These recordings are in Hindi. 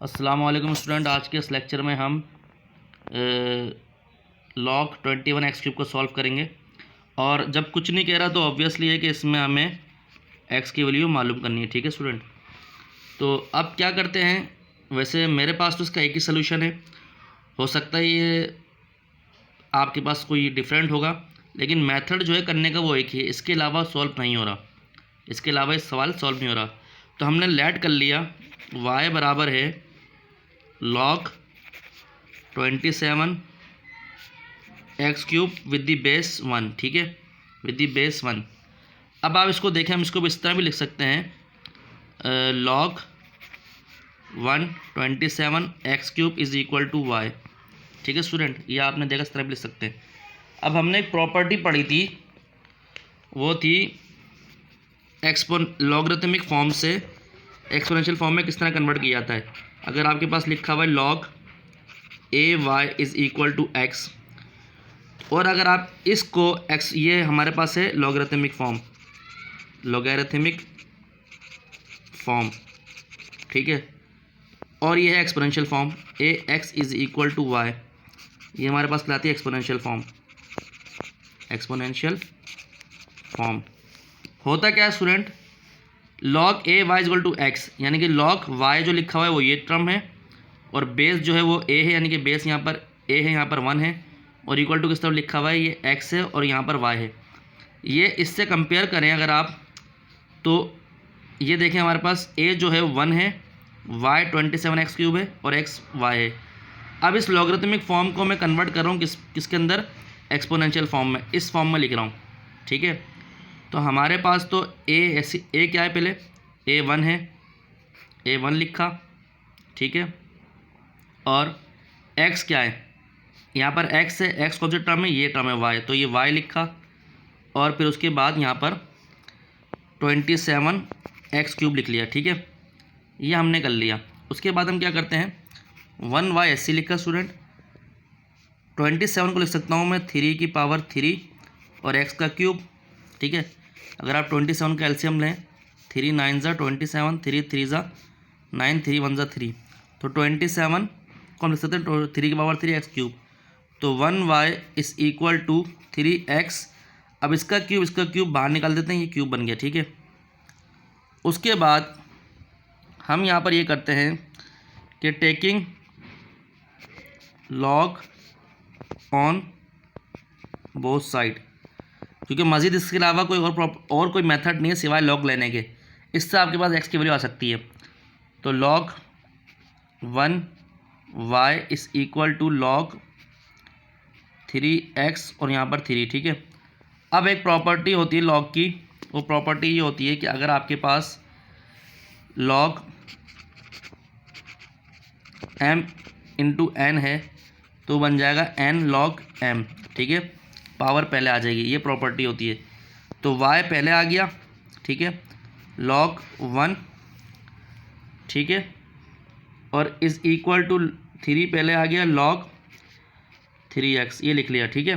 अस्सलाम वालेकुम स्टूडेंट। आज के इस लेक्चर में हम log 21 एक्स क्यूब को सॉल्व करेंगे। और जब कुछ नहीं कह रहा तो ऑब्वियसली है कि इसमें हमें x की वैल्यू मालूम करनी है। ठीक है स्टूडेंट, तो अब क्या करते हैं। वैसे मेरे पास तो इसका एक ही सोल्यूशन है, हो सकता है ये आपके पास कोई डिफरेंट होगा, लेकिन मेथड जो है करने का वो एक ही है। इसके अलावा सॉल्व नहीं हो रहा, इसके अलावा इस सवाल सॉल्व नहीं हो रहा। तो हमने लेट कर लिया y बराबर है log 27 x cube with the base 1। ठीक है, विद द बेस 1। अब आप इसको देखें, हम इसको इस तरह भी लिख सकते हैं log 127 x cube is equal to y. ठीक है स्टूडेंट, ये आपने देखा, इस तरह भी लिख सकते हैं। अब हमने एक प्रॉपर्टी पढ़ी थी, वो थी लॉगरिथमिक फॉर्म से एक्सपोनेंशियल फॉर्म में किस तरह कन्वर्ट किया जाता है। अगर आपके पास लिखा हुआ है log a y is equal to x, और अगर आप इसको x, ये हमारे पास है लॉगरिथमिक फॉर्म, ठीक है, और ये है exponential form a x is equal to y, ये हमारे पास लाती है एक्सपोनेंशियल फॉर्म। होता क्या है student, log a y is equal to x, यानी कि log y जो लिखा हुआ है वो ये टर्म है, और बेस जो है वो a है, यानी कि बेस यहाँ पर a है, यहाँ पर 1 है, और इक्वल टू किस तरफ लिखा हुआ है, ये x है और यहाँ पर y है। ये इससे कंपेयर करें अगर आप, तो ये देखें हमारे पास a जो है 1 है, y 27 एक्स क्यूब है और x y है। अब इस लॉगरिथमिक फॉर्म को मैं कन्वर्ट कर रहा हूँ किसके अंदर, एक्सपोनेंशियल फॉर्म में, इस फॉर्म में लिख रहा हूँ। ठीक है, तो हमारे पास तो a क्या है, पहले a1 है, a1 लिखा, ठीक है, और x क्या है, यहाँ पर x है, x कौन सी टर्म है, ये टर्म है y, तो ये y लिखा, और फिर उसके बाद यहाँ पर 27 एक्स क्यूब लिख लिया। ठीक है, ये हमने कर लिया। उसके बाद हम क्या करते हैं, 1y ऐसे लिखा स्टूडेंट, 27 को लिख सकता हूँ मैं 3 की पावर 3 और x का क्यूब। ठीक है, अगर आप 27 का एलसीएम लें, 3 9 ज़ा 27, 3 3 ज़ा 9, 3 1 ज़ा 3, तो 27 को हम लिख सकते हैं 3 की पावर 3 एक्स क्यूब, तो 1y is equal to 3x। अब इसका क्यूब बाहर निकाल देते हैं, ये क्यूब बन गया। ठीक है, उसके बाद हम यहाँ पर ये करते हैं कि taking log on both side, क्योंकि मज़ीद इसके अलावा कोई और कोई मेथड नहीं है सिवाय log लेने के, इससे आपके पास x की वैल्यू आ सकती है। तो log 1y is equal to log 3x और यहाँ पर 3। ठीक है, अब एक प्रॉपर्टी होती है log की, वो प्रॉपर्टी ये होती है कि अगर आपके पास log m इंटू n है तो बन जाएगा n log m। ठीक है, पावर पहले आ जाएगी, ये प्रॉपर्टी होती है। तो y पहले आ गया, ठीक है, log 1, ठीक है, और इज़ इक्वल टू 3 पहले आ गया, log 3x, ये लिख लिया। ठीक है,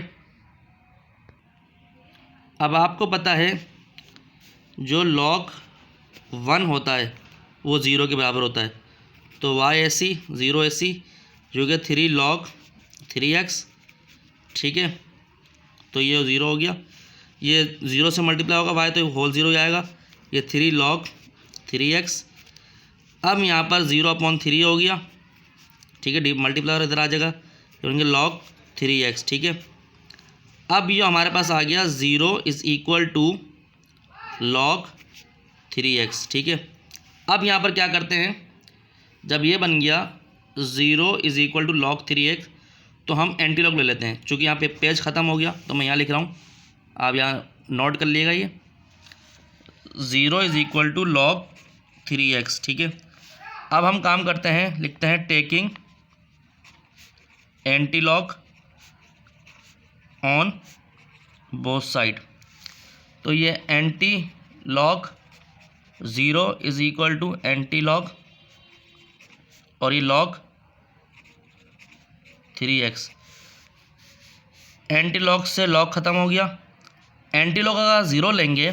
अब आपको पता है जो log 1 होता है वो 0 के बराबर होता है, तो y ऐसी 0 ऐसी जो कि 3 log 3x। ठीक है, तो ये 0 हो गया, ये 0 से मल्टीप्लाई होगा y, तो होल 0 आएगा, ये 3 log 3x। अब यहाँ पर 0/3 हो गया, ठीक है, मल्टीप्लाई इधर आ जाएगा, तो log 3x। ठीक है, अब ये हमारे पास आ गया 0 is equal to log 3x। ठीक है, अब यहाँ पर क्या करते हैं, जब ये बन गया 0 is equal to log 3x, तो हम एंटी लॉग ले लेते हैं। चूँकि यहाँ पे पेज ख़त्म हो गया तो मैं यहाँ लिख रहा हूँ, आप यहाँ नोट कर लिएगा, ये 0 is equal to log 3x। ठीक है, अब हम काम करते हैं, लिखते हैं taking anti log on both side, तो ये anti log 0 is equal to anti log और ये log 3x। एंटी लॉग से log ख़त्म हो गया। एंटी लॉग अगर 0 लेंगे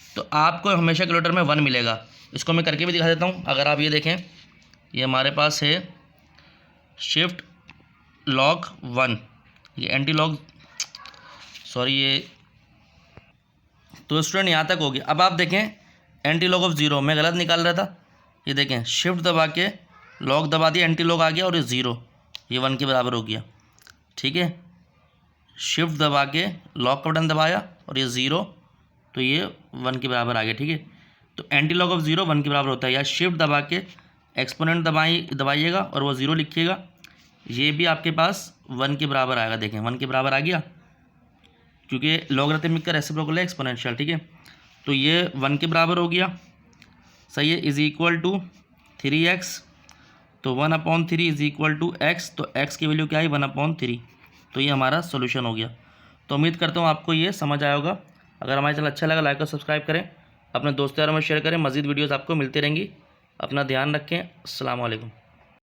तो आपको हमेशा कैलकुलेटर में 1 मिलेगा। इसको मैं करके भी दिखा देता हूँ। अगर आप ये देखें ये हमारे पास है शिफ्ट लॉग 1, ये एंटी लॉग, सॉरी ये, तो स्टूडेंट यहाँ तक हो गया। अब आप देखें एंटी लॉग ऑफ 0 मैं गलत निकाल रहा था, ये देखें शिफ्ट दबा के लॉग दबा दिया, एंटी लॉग आ गया और ये 0, ये 1 के बराबर हो गया। ठीक है, शिफ्ट दबा के लॉग का बटन दबाया और ये 0, तो ये 1 के बराबर आ गया। ठीक है, तो एंटी लॉग ऑफ 0 1 के बराबर होता है, या शिफ्ट दबा के एक्सपोनेंट दबाइएगा और वो 0 लिखिएगा, ये भी आपके पास 1 के बराबर आएगा। देखें 1 के बराबर आ गया, क्योंकि लॉगरिथमिक का रेसिप्रोकल है एक्सपोनेंशियल। ठीक है, तो ये 1 के बराबर हो गया, सही है, इज़ इक्वल टू 3x, तो 1/3 इज़ इक्वल टू x, तो x की वैल्यू क्या है 1/3, तो ये हमारा सोल्यूशन हो गया। तो उम्मीद करता हूँ आपको ये समझ आया होगा। अगर हमारा चैनल अच्छा लगा लाइक और सब्सक्राइब करें, अपने दोस्तों यारों में शेयर करें, मज़ीद वीडियोज़ आपको मिलती रहेंगी। अपना ध्यान रखें, अस्सलाम वालेकुम।